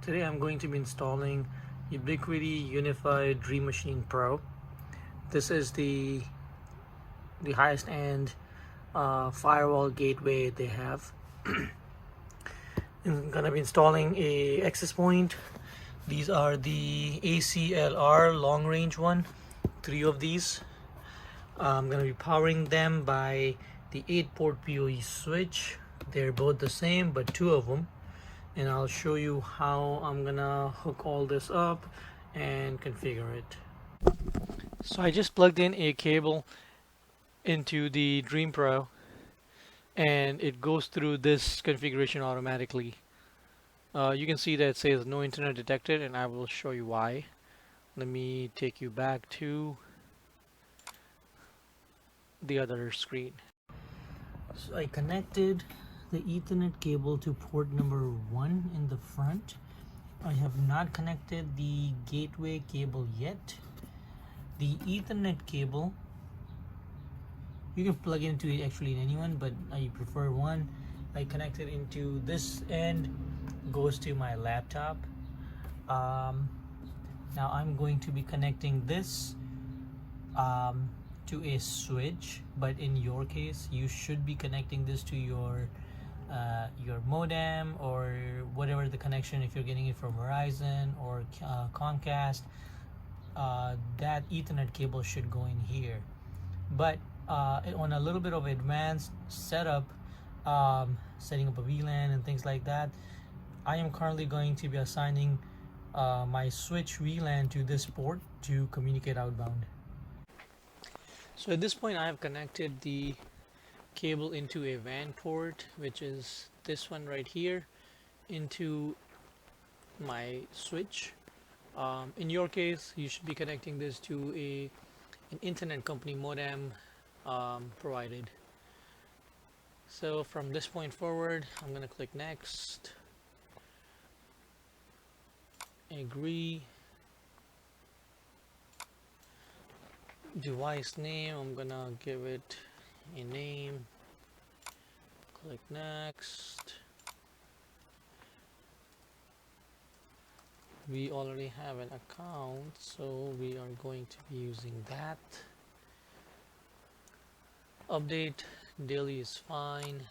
Today I'm going to be installing Ubiquiti Unified Dream Machine Pro. This is the highest end firewall gateway they have. I'm gonna be installing a access point. These are the ACLR long range one, 3 of these. I'm gonna be powering them by the 8-port PoE switch. They're both the same, but 2 of them. And I'll show you how I'm gonna hook all this up and configure it. So I just plugged in a cable into the Dream Pro and it goes through this configuration automatically. You can see that it says no internet detected, and I will show you why. Let me take you back to the other screen. So I connected the Ethernet cable to port number 1 in the front. I have not connected the gateway cable yet. The Ethernet cable, you can plug into it actually in anyone, but I prefer one. I connected into this end, goes to my laptop. Now I'm going to be connecting this to a switch, but in your case you should be connecting this to your modem or whatever the connection, if you're getting it from Verizon or Comcast. That Ethernet cable should go in here, but on a little bit of advanced setup, setting up a VLAN and things like that, I am currently going to be assigning my switch VLAN to this port to communicate outbound. So at this point I have connected the cable into a WAN port, which is this one right here, into my switch. In your case you should be connecting this to an internet company modem provided. So from this point forward I'm going to click next, agree, device name, I'm gonna give it a name, click next. We already have an account, so we are going to be using that. Update daily is fine.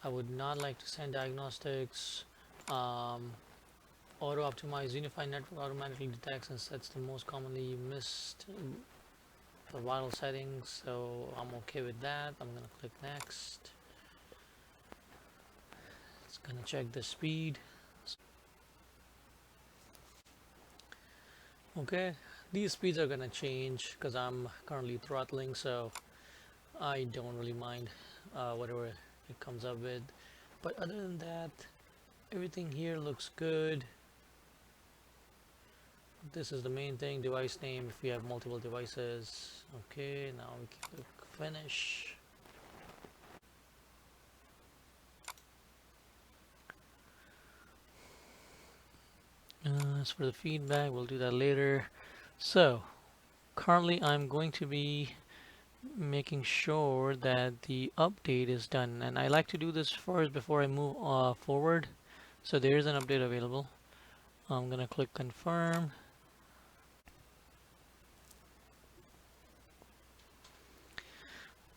I would not like to send diagnostics. Auto optimize unified network automatically detects and sets the most commonly missed the vital settings, so I'm okay with that. I'm gonna click next. It's gonna check the speed. Okay, these speeds are gonna change because I'm currently throttling, so I don't really mind whatever it comes up with. But other than that, everything here looks good. This is the main thing, device name if you have multiple devices. Okay, now we click finish. As for the feedback, we'll do that later. So currently I'm going to be making sure that the update is done, and I like to do this first before I move forward. So there's an update available. I'm gonna click confirm.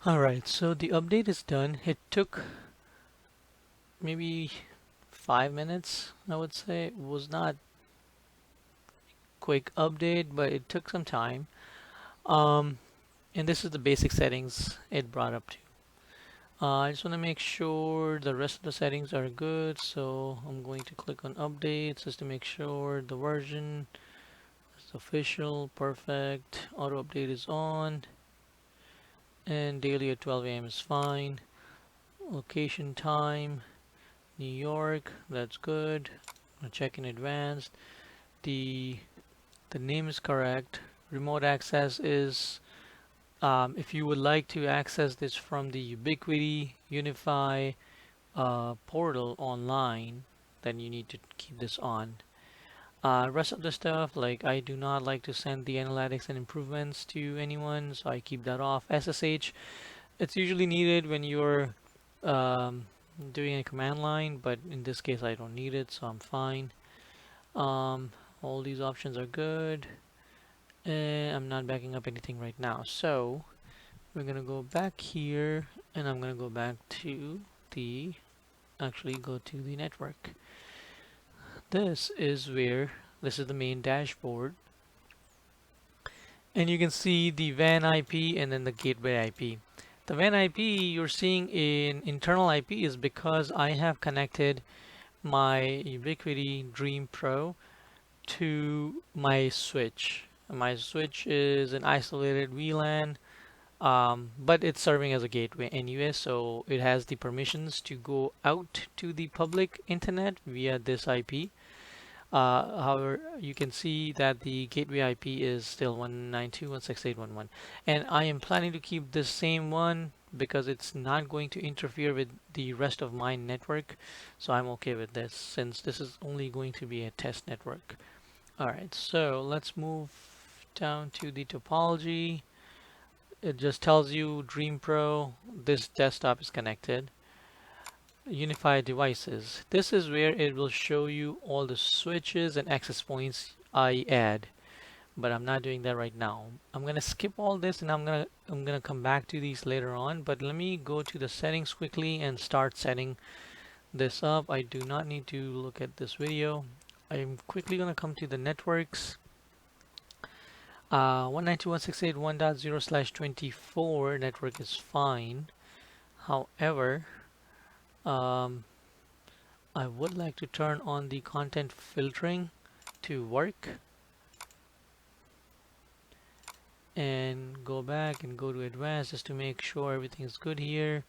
Alright, so the update is done. It took maybe 5 minutes, I would say. It was not quick update, but it took some time. And this is the basic settings it brought up to. I just want to make sure the rest of the settings are good, so I'm going to click on updates just to make sure the version is official, perfect. Auto update is on, and daily at 12 a.m. is fine. Location time New York, that's good. I'll check in advance. The name is correct. Remote access is if you would like to access this from the Ubiquiti Unify portal online, then you need to keep this on. Rest of the stuff, like I do not like to send the analytics and improvements to anyone, so I keep that off. SSH, it's usually needed when you're doing a command line, but in this case I don't need it, so I'm fine. All these options are good, and I'm not backing up anything right now. So we're gonna go back here, and I'm gonna go back to the go to the network. This is the main dashboard, and you can see the WAN IP and then the gateway IP. The WAN IP you're seeing in internal IP is because I have connected my Ubiquiti Dream Pro to my switch. My switch is an isolated VLAN, but it's serving as a gateway anyway, so it has the permissions to go out to the public internet via this IP. However, you can see that the gateway IP is still 192.168.1.1, and I am planning to keep this same one because it's not going to interfere with the rest of my network, so I'm okay with this since this is only going to be a test network. Alright, so let's move down to the topology. It just tells you Dream Pro, this desktop is connected. Unified devices. This is where it will show you all the switches and access points I add, but I'm not doing that right now. I'm gonna skip all this and I'm gonna come back to these later on, but let me go to the settings quickly and start setting this up. I do not need to look at this video. I'm quickly gonna come to the networks. 192.168.1.0/24 network is fine. However, I would like to turn on the content filtering to work and go back and go to advanced just to make sure everything is good here.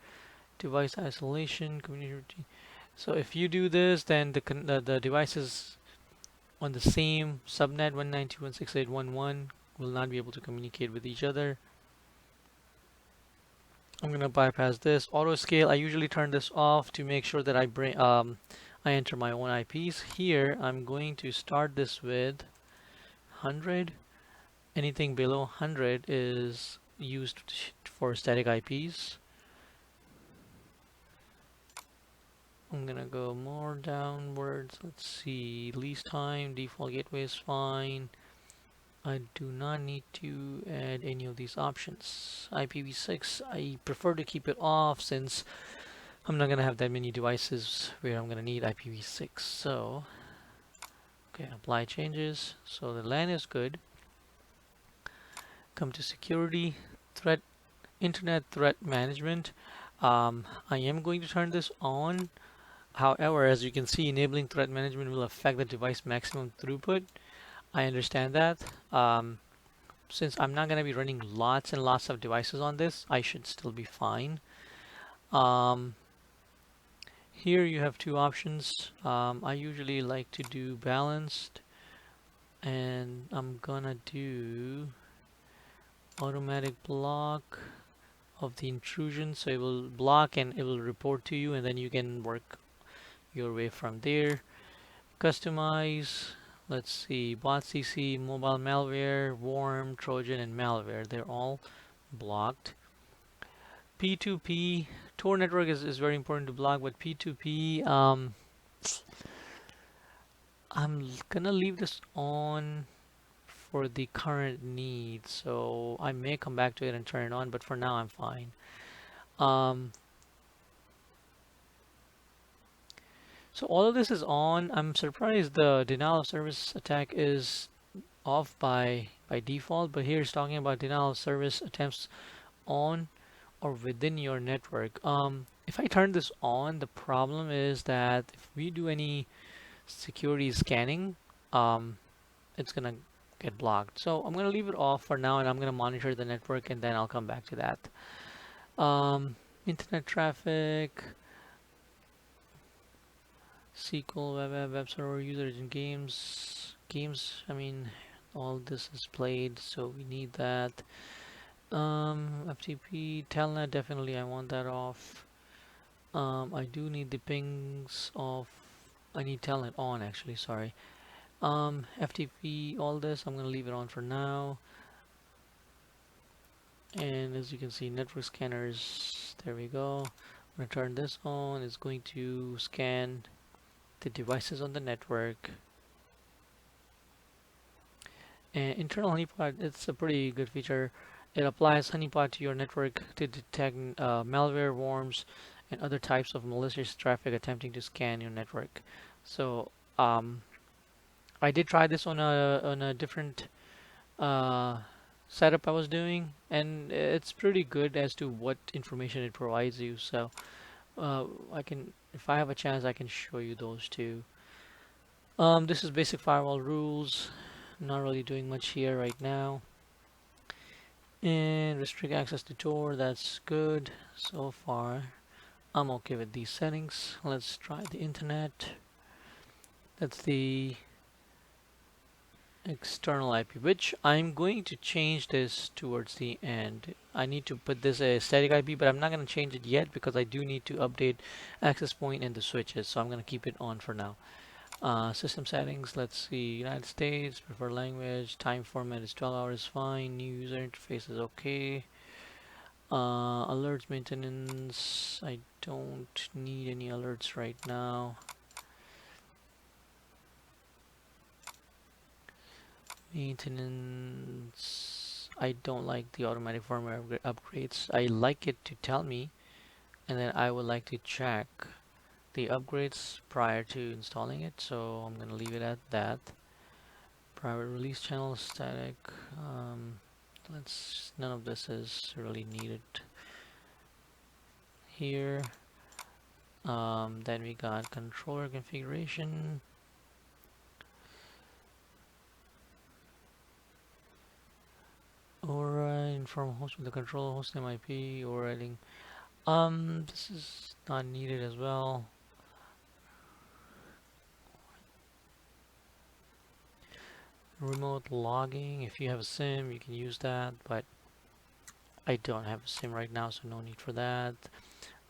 Device isolation, community routine. So if you do this, then the devices on the same subnet 192.168.1.1 will not be able to communicate with each other. I'm gonna bypass this auto scale. I usually turn this off to make sure that I enter my own IPs. Here I'm going to start this with 100. Anything below 100 is used for static IPs. I'm gonna go more downwards. Let's see, least time, default gateway is fine. I do not need to add any of these options. IPv6, I prefer to keep it off since I'm not gonna have that many devices where I'm gonna need IPv6. So, okay, apply changes. So the LAN is good. Come to security, internet threat management. I am going to turn this on. However, as you can see, enabling threat management will affect the device maximum throughput. I understand that. Since I'm not going to be running lots and lots of devices on this, I should still be fine. Here you have two options. I usually like to do balanced, and I'm gonna do automatic block of the intrusion, so it will block and it will report to you, and then you can work your way from there. Customize, let's see, bot CC, mobile malware, worm, trojan, and malware, they're all blocked. P2P, Tor network is very important to block, but P2P, I'm gonna leave this on for the current need, so I may come back to it and turn it on, but for now I'm fine. So all of this is on. I'm surprised the denial of service attack is off by default, but here it's talking about denial of service attempts on or within your network. If I turn this on, the problem is that if we do any security scanning, it's gonna get blocked. So I'm gonna leave it off for now, and I'm gonna monitor the network, and then I'll come back to that. Internet traffic, SQL, web server, users, and games. I mean, all this is played, so we need that. FTP, telnet, definitely I want that off. I do need the pings off. I need telnet on, actually, sorry. FTP, all this, I'm gonna leave it on for now. And as you can see, network scanners, there we go. I'm going to turn this on. It's going to scan the devices on the network. And internal honeypot, it's a pretty good feature. It applies honeypot to your network to detect malware, worms, and other types of malicious traffic attempting to scan your network. So I did try this on a different uh, setup I was doing, and it's pretty good as to what information it provides you. So I can, if I have a chance, I can show you those too. This is basic firewall rules. Not really doing much here right now. And restrict access to Tor, that's good so far. I'm okay with these settings. Let's try the internet. That's the external IP, which I'm going to change this towards the end. I need to put this as static IP, but I'm not going to change it yet because I do need to update access point and the switches, so I'm going to keep it on for now. System settings, let's see, United States, preferred language, time format is 12 hours, fine, new user interface is okay. Alerts maintenance, I don't need any alerts right now. Maintenance, I don't like the automatic firmware upgrades. I like it to tell me, and then I would like to check the upgrades prior to installing it, so I'm gonna leave it at that. Private release channel static, none of this is really needed here. Then we got controller configuration. Alright, inform host with the controller host name IP, overriding. This is not needed as well. Remote logging, if you have a SIM, you can use that, but I don't have a SIM right now, so no need for that.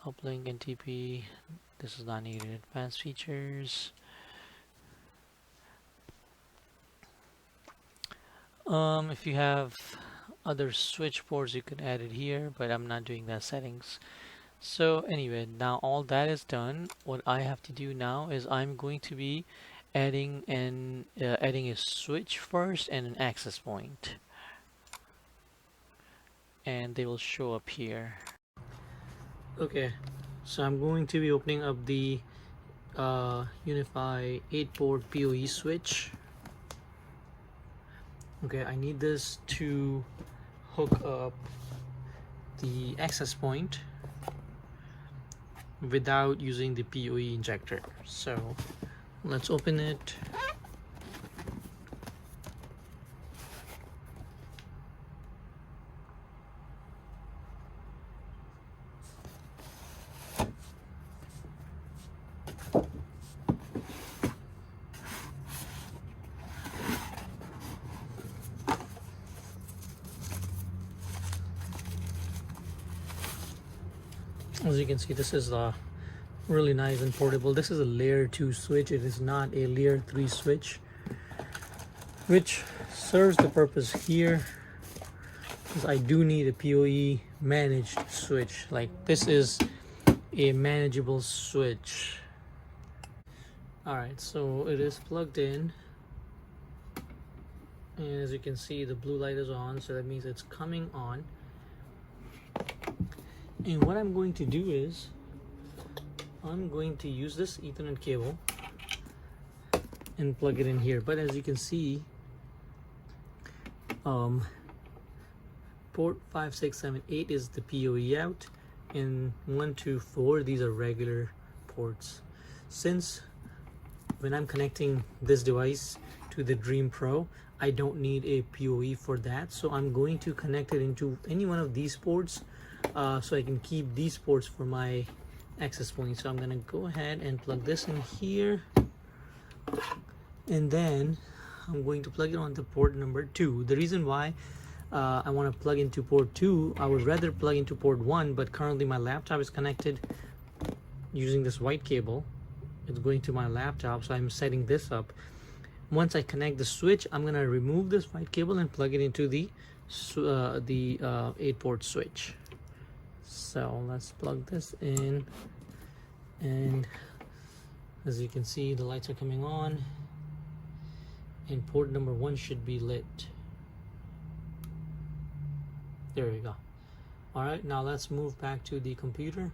Uplink NTP, this is not needed. Advanced features. If you have other switch ports, you can add it here, but I'm not doing that settings. So anyway, now all that is done. What I have to do now is I'm going to be adding a switch first and an access point, and they will show up here. Okay, so I'm going to be opening up the Unify 8-port PoE switch. Okay, I need this to hook up the access point without using the PoE injector. So let's open it. As you can see, this is really nice and portable. This is a layer 2 switch. It is not a layer 3 switch, which serves the purpose here because I do need a PoE managed switch. Like, this is a manageable switch. Alright, so it is plugged in, and as you can see, the blue light is on, so that means it's coming on. And what I'm going to do is I'm going to use this Ethernet cable and plug it in here. But as you can see, port 5, 6, 7, 8 is the PoE out, and 1, 2, 4, these are regular ports. Since when I'm connecting this device to the Dream Pro, I don't need a PoE for that, so I'm going to connect it into any one of these ports, so I can keep these ports for my access point. So I'm gonna go ahead and plug this in here, and then I'm going to plug it onto port number 2. The reason why I want to plug into port 2, I would rather plug into port 1, but currently my laptop is connected using this white cable. It's going to my laptop, so I'm setting this up. Once I connect the switch, I'm gonna remove this white cable and plug it into the 8-port switch. So let's plug this in, and as you can see, the lights are coming on and port number 1 should be lit. There we go. Alright, now let's move back to the computer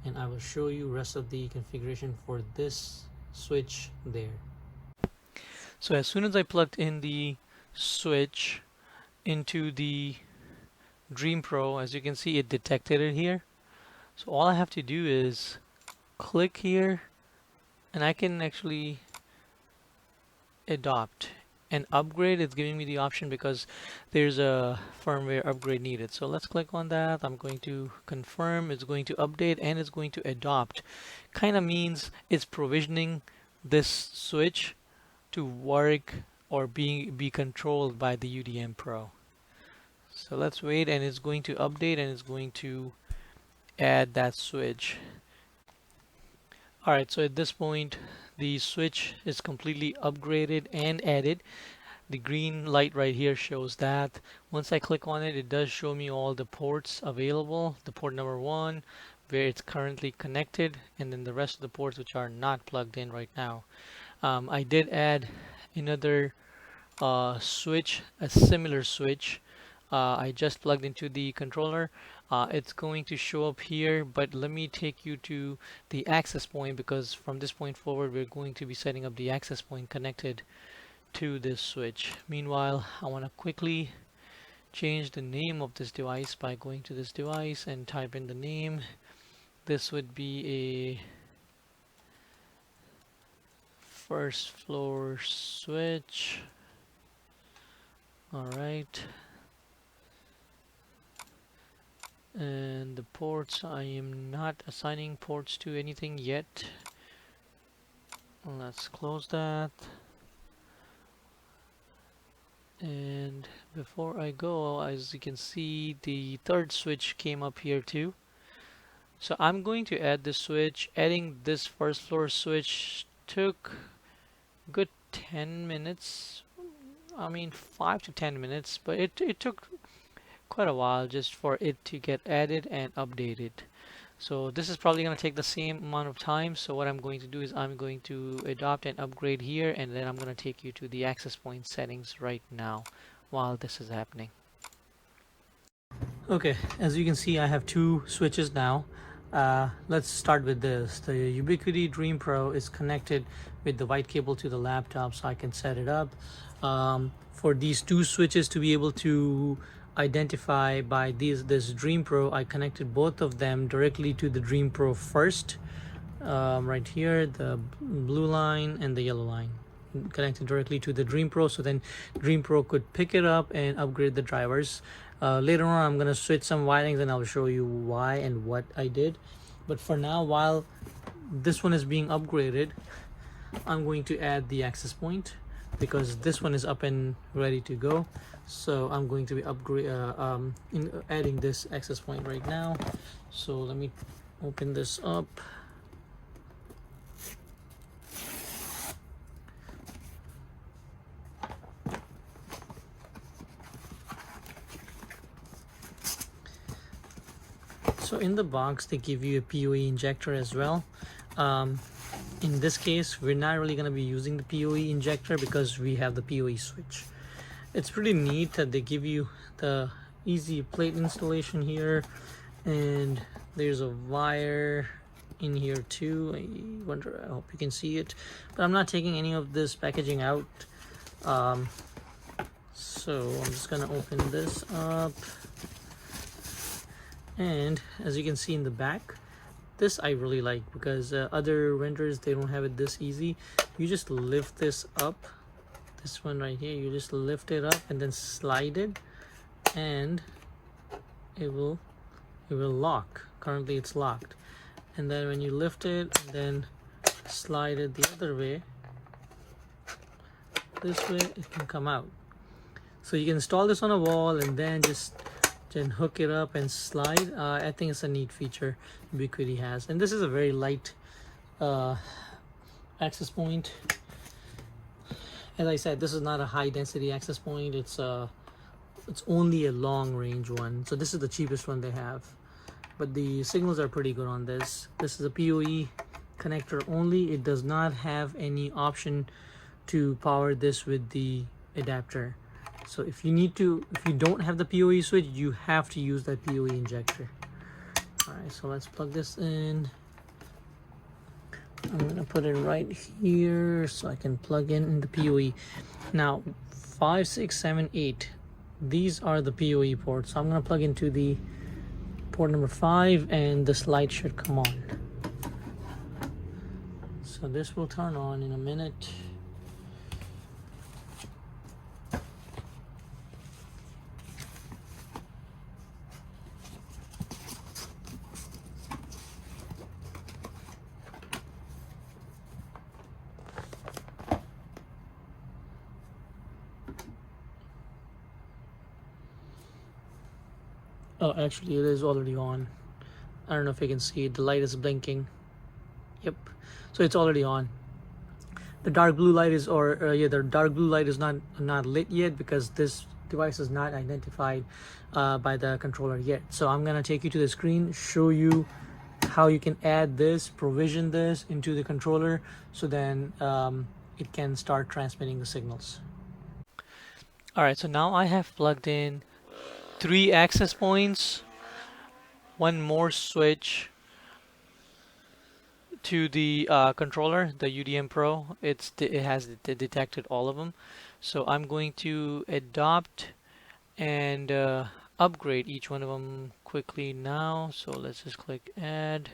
and I will show you rest of the configuration for this switch there. So as soon as I plugged in the switch into the Dream Pro, as you can see, it detected it here. So all I have to do is click here and I can actually adopt and upgrade. It's giving me the option because there's a firmware upgrade needed. So let's click on that. I'm going to confirm. It's going to update and it's going to adopt. Kind of means it's provisioning this switch to work or be controlled by the UDM Pro. So let's wait, and it's going to update and it's going to add that switch. Alright, so at this point the switch is completely upgraded and added. The green light right here shows that. Once I click on it, it does show me all the ports available. The port number 1 where it's currently connected, and then the rest of the ports which are not plugged in right now. I did add another switch, a similar switch. I just plugged into the controller. It's going to show up here, but let me take you to the access point, because from this point forward we're going to be setting up the access point connected to this switch. Meanwhile, I want to quickly change the name of this device by going to this device and type in the name. This would be a first floor switch. Alright. And the ports, I am not assigning ports to anything yet. Let's close that. And before I go, as you can see, the third switch came up here too. So I'm going to add this switch. Adding this first floor switch took a good 10 minutes. I mean 5 to 10 minutes, but it took quite a while just for it to get added and updated. So this is probably going to take the same amount of time. So what I'm going to do is I'm going to adopt and upgrade here, and then I'm going to take you to the access point settings right now while this is happening. Okay, as you can see, I have 2 switches now. Let's start with this. The Ubiquiti Dream Pro is connected with the white cable to the laptop, so I can set it up. For these 2 switches to be able to identify by this Dream Pro, I connected both of them directly to the Dream Pro first. Right here, the blue line and the yellow line connected directly to the Dream Pro, so then Dream Pro could pick it up and upgrade the drivers. Later on I'm going to switch some wirings and I'll show you why and what I did. But for now, while this one is being upgraded, I'm going to add the access point because this one is up and ready to go. So I'm going to be adding this access point right now. So let me open this up. So in the box they give you a PoE injector as well. In this case we're not really going to be using the PoE injector because we have the PoE switch. It's pretty neat that they give you the easy plate installation here, and there's a wire in here too. I hope you can see it, but I'm not taking any of this packaging out. So I'm just gonna open this up, and as you can see in the back, this I really like because other vendors, they don't have it this easy. You just lift this up, this one right here, you just lift it up and then slide it, and it will lock. Currently it's locked, and then when you lift it and then slide it the other way, this way, it can come out. So you can install this on a wall and then just hook it up and slide. I think it's a neat feature Ubiquiti has, and this is a very light access point. As I said, this is not a high density access point. It's only a long range one. So this is the cheapest one they have. but the signals are pretty good on this. This is a PoE connector only. It does not have any option to power this with the adapter. So if you don't have the PoE switch, you have to use that PoE injector. All right, so let's plug this in. I'm gonna put it right here so I can plug in the PoE. Now 5, 6, 7, 8, these are the PoE ports. So I'm gonna plug into the port number 5 and this light should come on. So this will turn on in a minute. Oh, actually it is already on. I don't know if you can see it. The light is blinking. Yep. So it's already on. The dark blue light is, the dark blue light is not lit yet because this device is not identified by the controller yet. So I'm gonna take you to the screen, show you how you can add this, provision this into the controller, so then it can start transmitting the signals. All right, so now I have plugged in 3 access points, one more switch to the controller, the UDM Pro. It has detected all of them. So I'm going to adopt and upgrade each one of them quickly now. So let's just click add.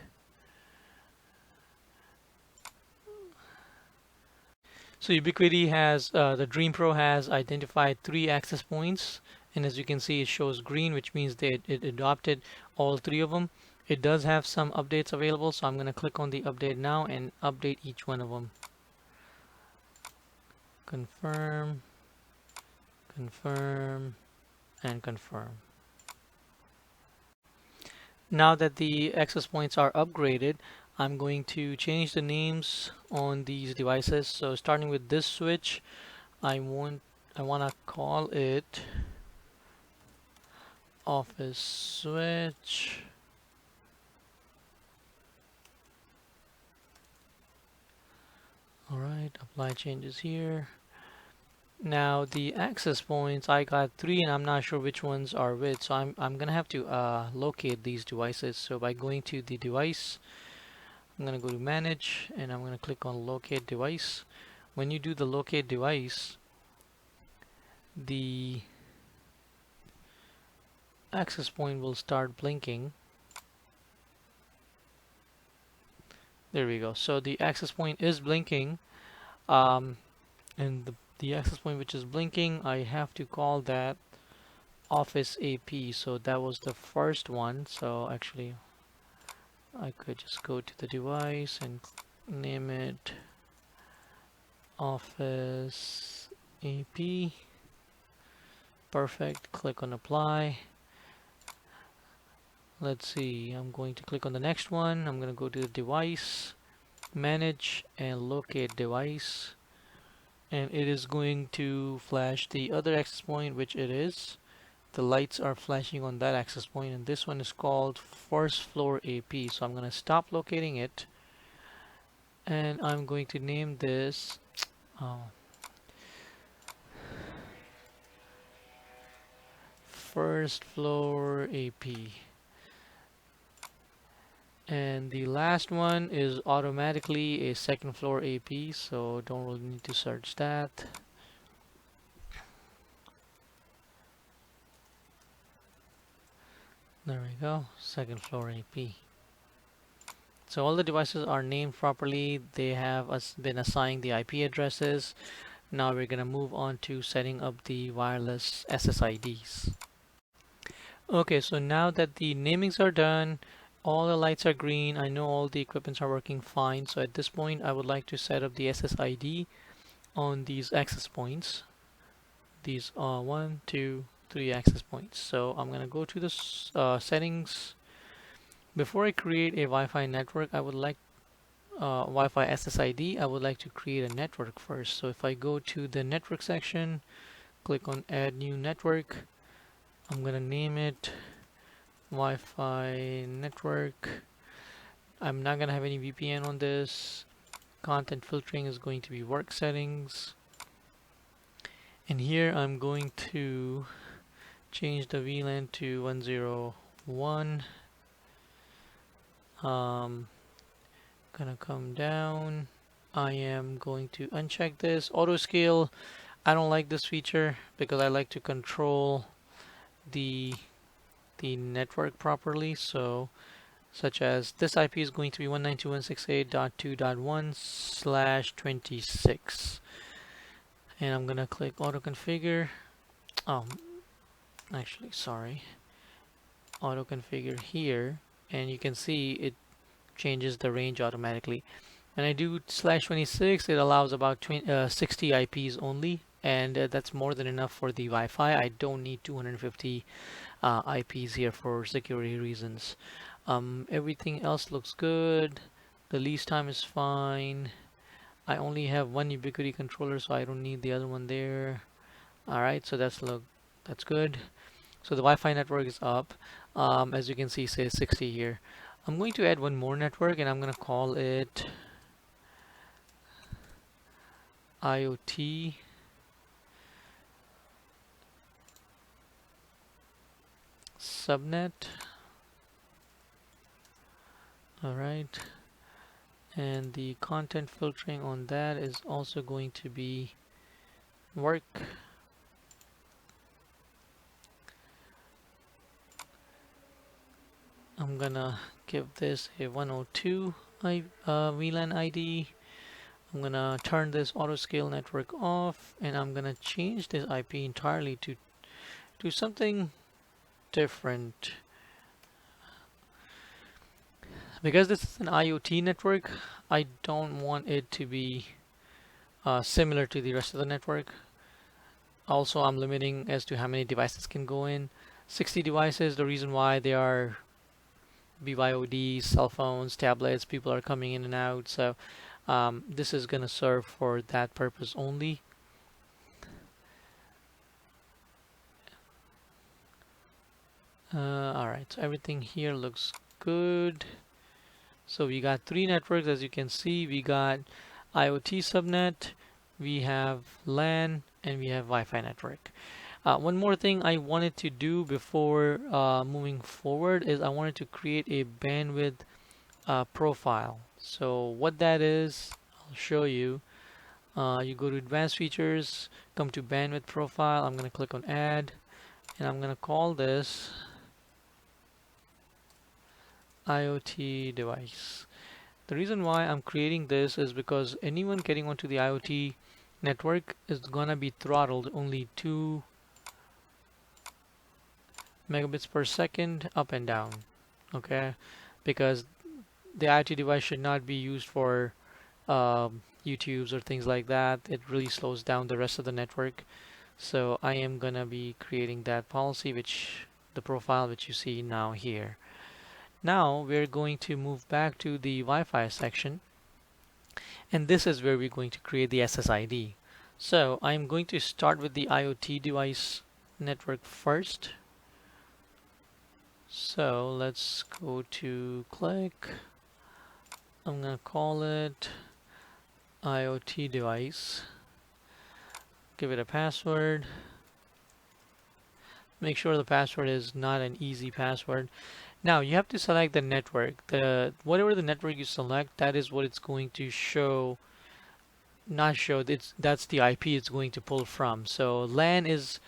So Ubiquiti has, the Dream Pro has identified 3 access points, and as you can see it shows green, which means it adopted all 3 of them. It does have some updates available, so I'm going to click on the update now and update each one of them. Confirm, confirm, and confirm. Now that the access points are upgraded, I'm going to change the names on these devices. So starting with this switch, I want to call it office switch. All right, apply changes here. Now the access points, I got 3 and I'm not sure which ones are which, so I'm gonna have to locate these devices. So by going to the device, I'm gonna go to manage and I'm gonna click on locate device. When you do the locate device, the access point will start blinking. There we go. So the access point is blinking, and the access point which is blinking, I have to call that Office AP. So that was the first one. So actually I could just go to the device and name it Office AP. Perfect. Click on apply. Let's see, I'm going to click on the next one. I'm going to go to the device, manage, and locate device. And it is going to flash the other access point, which it is. The lights are flashing on that access point, and this one is called first floor AP. So I'm going to stop locating it, and I'm going to name this first floor AP. And the last one is automatically a second floor AP, so don't really need to search that. There we go, second floor AP. So all the devices are named properly. They have been assigned the IP addresses. Now we're going to move on to setting up the wireless SSIDs. Okay, so now that the namings are done, all the lights are green, I know all the equipments are working fine. So at this point I would like to set up the SSID on these access points. These are 1, 2, 3 access points. So I'm going to go to the settings. Before I create a Wi-Fi network, I would like Wi-Fi SSID, I would like to create a network first. So if I go to the network section, click on add new network, I'm going to name it Wi-Fi network. I'm not gonna have any VPN on this. Content filtering is going to be work settings. And here I'm going to change the VLAN to 101. Gonna come down. I am going to uncheck this auto scale. I don't like this feature because I like to control the network properly. So such as this IP is going to be 192.168.2.1/26, and I'm gonna click auto configure. Actually, sorry, auto configure here, and you can see it changes the range automatically. When I do /26, it allows about 60 IPs only, and that's more than enough for the Wi-Fi. I don't need 250 IPs here for security reasons. Everything else looks good. The lease time is fine. I only have one Ubiquiti controller, so I don't need the other one there. Alright, so that's good. So the Wi-Fi network is up. As you can see, it says 60 here. I'm going to add one more network, and I'm going to call it IoT subnet. Alright, and the content filtering on that is also going to be work. I'm gonna give this a 102 VLAN ID. I'm gonna turn this auto scale network off, and I'm gonna change this IP entirely to something different. Because this is an IoT network, I don't want it to be similar to the rest of the network. Also, I'm limiting as to how many devices can go in. 60 devices. The reason why they are BYOD, cell phones, tablets, people are coming in and out. So this is going to serve for that purpose only. Alright, so everything here looks good. So we got 3 networks, as you can see. We got IoT subnet, we have LAN, and we have Wi-Fi network. One more thing I wanted to do before moving forward is I wanted to create a bandwidth profile. So what that is, I'll show you. You go to advanced features, come to bandwidth profile. I'm going to click on add, and I'm going to call this IoT device. The reason why I'm creating this is because anyone getting onto the IoT network is gonna be throttled only 2 megabits per second up and down. Okay, because the IoT device should not be used for YouTubes or things like that. It really slows down the rest of the network. So I am gonna be creating that policy, which the profile which you see now here. Now we're going to move back to the Wi-Fi section, and this is where we're going to create the SSID. So I'm going to start with the IoT device network first. So let's go to click. I'm going to call it IoT device. Give it a password. Make sure the password is not an easy password. Now you have to select the network. Whatever the network you select, that is what it's going to show. Not show. That's the IP it's going to pull from. So LAN is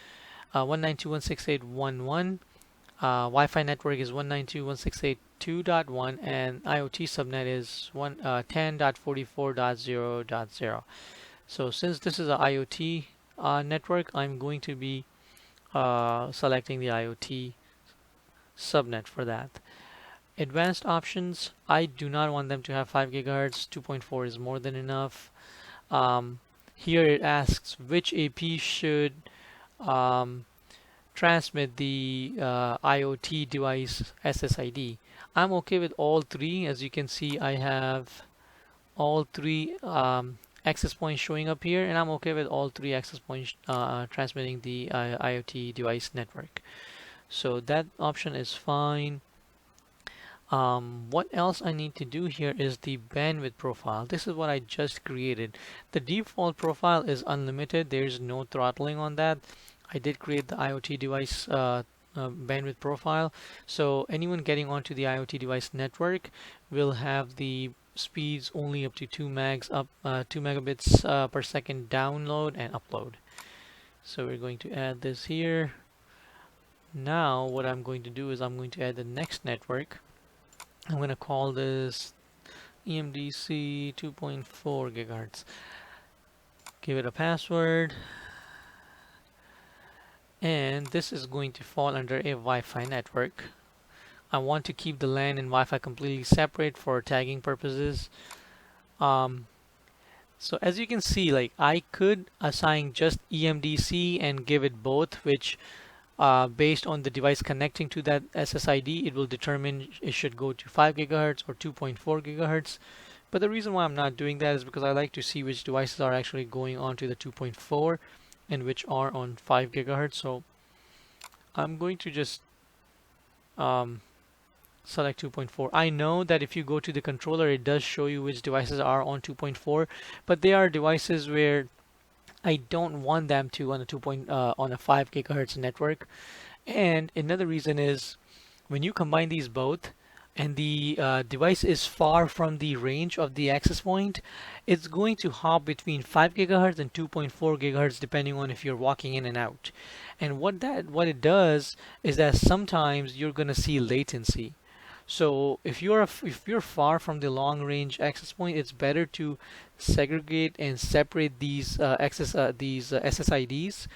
192.168.1.1. Wi-Fi network is 192.168.2.1, and IoT subnet is 10.44.0.0. So since this is an IoT network, I'm going to be selecting the IoT subnet for that. Advanced options, I do not want them to have 5 gigahertz. 2.4 is more than enough. Here it asks which AP should transmit the IoT device SSID. I'm okay with all 3. As you can see, I have all 3 access points showing up here, and I'm okay with all 3 access points transmitting the IoT device network. So that option is fine. What else I need to do here is the bandwidth profile. This is what I just created. The default profile is unlimited. There's no throttling on that. I did create the IoT device bandwidth profile. So anyone getting onto the IoT device network will have the speeds only up to 2 megs up 2 megabits per second download and upload. So we're going to add this here. Now what I'm going to do is I'm going to add the next network. I'm going to call this EMDC 2.4 gigahertz. Give it a password. And this is going to fall under a Wi-Fi network. I want to keep the LAN and Wi-Fi completely separate for tagging purposes. So as you can see, like I could assign just EMDC and give it both, which based on the device connecting to that SSID, it will determine it should go to 5 gigahertz or 2.4 gigahertz. But the reason why I'm not doing that is because I like to see which devices are actually going on to the 2.4 and which are on 5 gigahertz. So I'm going to just select 2.4. I know that if you go to the controller, it does show you which devices are on 2.4, but they are devices where I don't want them to on a 5 gigahertz network. And another reason is when you combine these both and the device is far from the range of the access point, it's going to hop between 5 gigahertz and 2.4 gigahertz depending on if you're walking in and out. And what it does is that sometimes you're going to see latency. So if you're far from the long range access point, it's better to segregate and separate these SSIDs.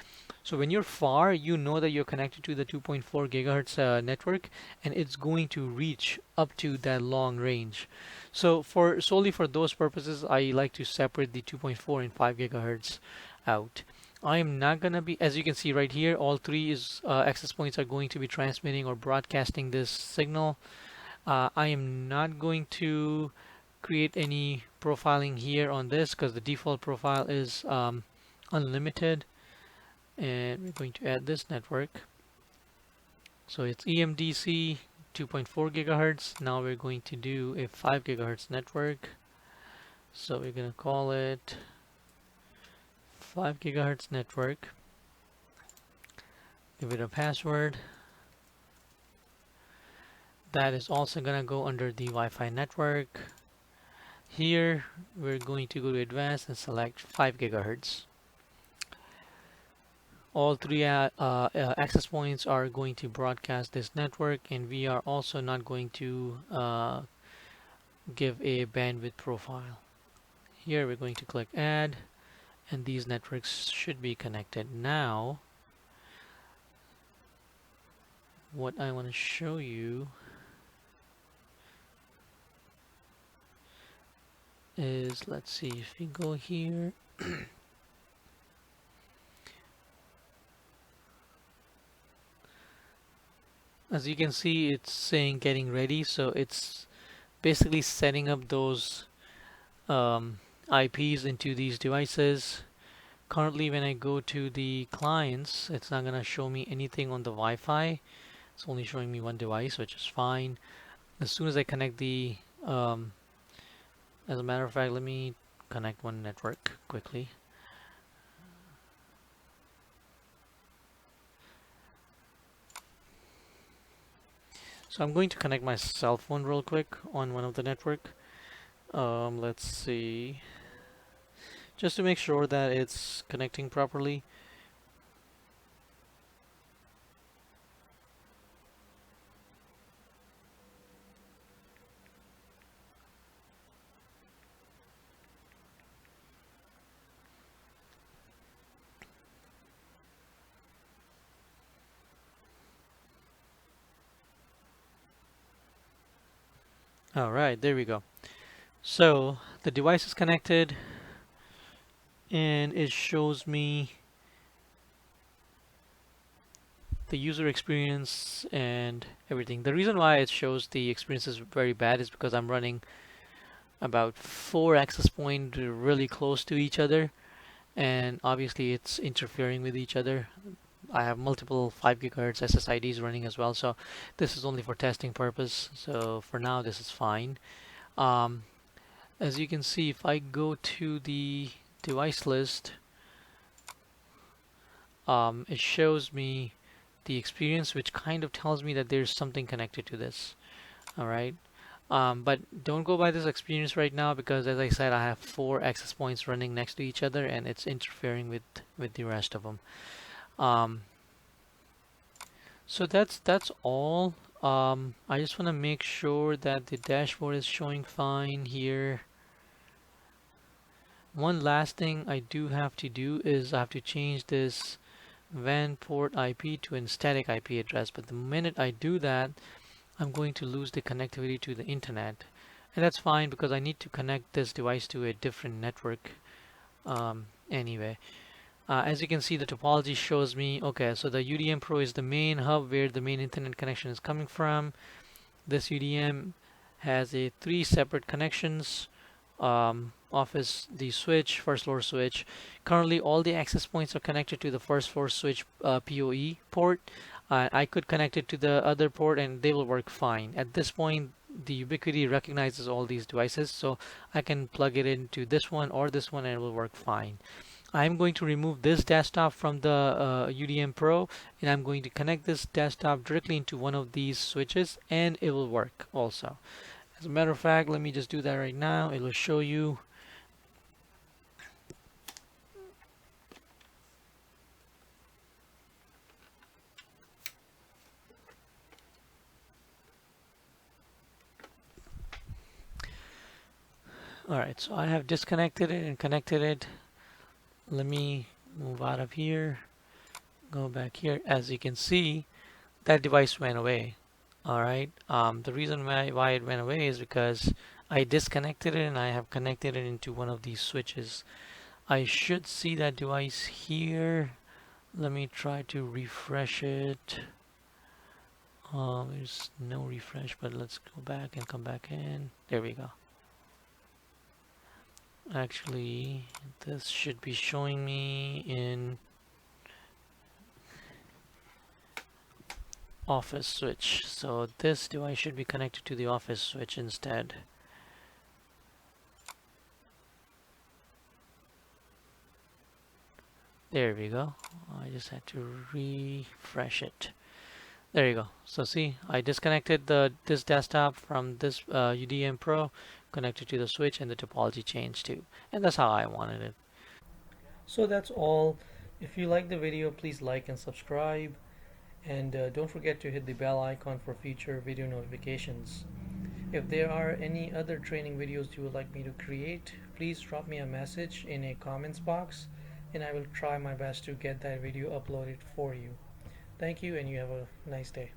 So when you're far, you know that you're connected to the 2.4 gigahertz network, and it's going to reach up to that long range. So for solely for those purposes, I like to separate the 2.4 and 5 gigahertz out. I am not gonna be, as you can see right here, all three access points are going to be transmitting or broadcasting this signal. I am not going to create any profiling here on this because the default profile is unlimited, and we're going to add this network. So it's EMDC 2.4 gigahertz. Now we're going to do a 5 gigahertz network. So we're going to call it 5 gigahertz network. Give it a password. That is also going to go under the Wi-Fi network. Here we're going to go to advanced and select 5 gigahertz. All three access points are going to broadcast this network, and we are also not going to give a bandwidth profile. Here we're going to click add, and these networks should be connected. Now what I want to show you is, let's see, if we go here as you can see, it's saying getting ready, so it's basically setting up those IPs into these devices. Currently when I go to the clients, it's not gonna show me anything on the Wi-Fi. It's only showing me one device, which is fine. As soon as I connect the as a matter of fact, let me connect one network quickly. So I'm going to connect my cell phone real quick on one of the network. Let's see, just to make sure that it's connecting properly. All right, there we go. So the device is connected and it shows me the user experience and everything. The reason why it shows the experience is very bad is because I'm running about 4 access points really close to each other, and obviously it's interfering with each other. I have multiple 5 gigahertz SSIDs running as well, so this is only for testing purpose. So for now, this is fine. Um, as you can see, if I go to the device list, it shows me the experience, which kind of tells me that there's something connected to this. All right. But don't go by this experience right now because, as I said, I have 4 access points running next to each other, and it's interfering with the rest of them. Um, so that's all. I just want to make sure that the dashboard is showing fine here. One last thing I do have to do is I have to change this WAN port IP to a static IP address. But the minute I do that, I'm going to lose the connectivity to the internet. And that's fine because I need to connect this device to a different network anyway. As you can see, the topology shows me, okay, so the UDM Pro is the main hub where the main internet connection is coming from. This UDM has 3 separate connections. Office, the switch, first floor switch. Currently, all the access points are connected to the first floor switch PoE port. I could connect it to the other port and they will work fine. At this point, the Ubiquiti recognizes all these devices, so I can plug it into this one or this one and it will work fine. I'm going to remove this desktop from the UDM Pro, and I'm going to connect this desktop directly into one of these switches and it will work also. As a matter of fact, let me just do that right now. It will show you. Alright, so I have disconnected it and connected it. Let me move out of here, go back here. As you can see, that device went away. Alright, the reason why it went away is because I disconnected it and I have connected it into one of these switches. I should see that device here. Let me try to refresh it. There's no refresh, but let's go back and come back in. There we go. Actually, this should be showing me in office switch. So this device should be connected to the office switch instead. There we go. I just had to refresh it. There you go. So see, I disconnected this desktop from this UDM Pro, connected to the switch, and the topology changed too. And that's how I wanted it. So that's all. If you like the video, please like and subscribe. And don't forget to hit the bell icon for future video notifications. If there are any other training videos you would like me to create, please drop me a message in a comments box and I will try my best to get that video uploaded for you. Thank you and you have a nice day.